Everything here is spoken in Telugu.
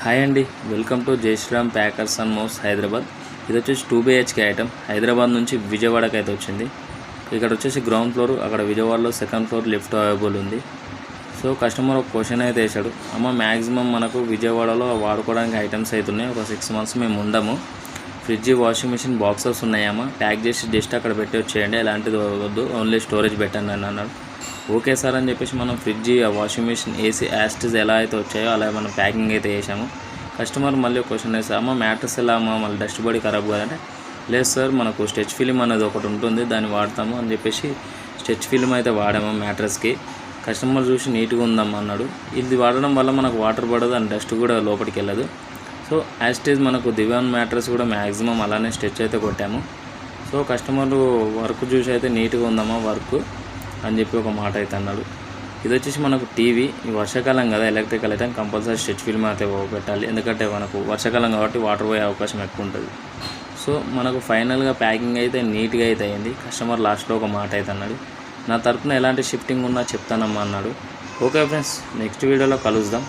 హాయ్ అండి, వెల్కమ్ టు జై శ్రీరామ్ ప్యాకర్స్ అండ్ మోస్ హైదరాబాద్. ఇది వచ్చేసి 2 BHK ఐటమ్. హైదరాబాద్ నుంచి విజయవాడకి అయితే వచ్చింది. ఇక్కడ వచ్చేసి గ్రౌండ్ ఫ్లోర్, అక్కడ విజయవాడలో సెకండ్ ఫ్లోర్ లిఫ్ట్ అవైలబుల్ ఉంది. సో కస్టమర్ ఒక క్వశ్చన్ అయితే వేశాడు, అమ్మ మ్యాక్సిమం మనకు విజయవాడలో వాడుకోవడానికి ఐటమ్స్ అయితే ఉన్నాయి, ఒక 6 months మేము ఉండము, ఫ్రిడ్జ్ వాషింగ్ మిషన్ బాక్సెస్ ఉన్నాయమ్మ, ప్యాక్ చేసి జస్ట్ అక్కడ పెట్టి వచ్చేయండి, ఎలాంటిది వద్దు, ఓన్లీ స్టోరేజ్ పెట్టండి అని అన్నాడు. ఓకే సార్ అని చెప్పేసి మనం ఫ్రిడ్జ్ వాషింగ్ మిషన్ ఏసీ యాస్టిజ్ ఎలా అయితే వచ్చాయో అలా మనం ప్యాకింగ్ అయితే చేసాము. కస్టమర్ మళ్ళీ క్వశ్చన్ వేస్తాం, అమ్మ మ్యాట్రస్ ఎలా అమ్మ మళ్ళీ డస్ట్ బాడీ ఖరాబ్ కదంటే, లేదు సార్ మనకు స్టెచ్ ఫిలిం అనేది ఒకటి ఉంటుంది దాన్ని వాడతాము అని చెప్పేసి స్టెచ్ ఫిలిం అయితే వాడాము మ్యాట్రస్కి. కస్టమర్ చూసి నీట్గా ఉందమ్మా అన్నాడు. ఇది వాడడం వల్ల మనకు వాటర్ పడదు అండ్ డస్ట్ కూడా లోపలికి వెళ్ళదు. సో యాస్టిజ్ మనకు దివాన్ మ్యాట్రస్ కూడా మ్యాక్సిమం అలానే స్టెచ్ అయితే కొట్టాము. సో కస్టమర్ వర్క్ చూసి అయితే నీట్గా ఉందమ్మా వర్క్ అని చెప్పి ఒక మాట అయితే అన్నాడు. ఇది వచ్చేసి మనకు టీవీ, ఈ వర్షాకాలం కదా, ఎలక్ట్రికల్ అయితే కంపల్సరీ స్టెచ్ ఫిల్మ్ అయితే పెట్టాలి, ఎందుకంటే మనకు వర్షాకాలం కాబట్టి వాటర్ పోయే అవకాశం ఎక్కువ ఉంటుంది. సో మనకు ఫైనల్గా ప్యాకింగ్ అయితే నీట్గా అయితే అయింది. కస్టమర్ లాస్ట్లో ఒక మాట అయితే అన్నాడు, నా తరపున ఎలాంటి షిఫ్టింగ్ ఉన్నా చెప్తానమ్మా అన్నాడు. ఓకే ఫ్రెండ్స్, నెక్స్ట్ వీడియోలో కలుద్దాం.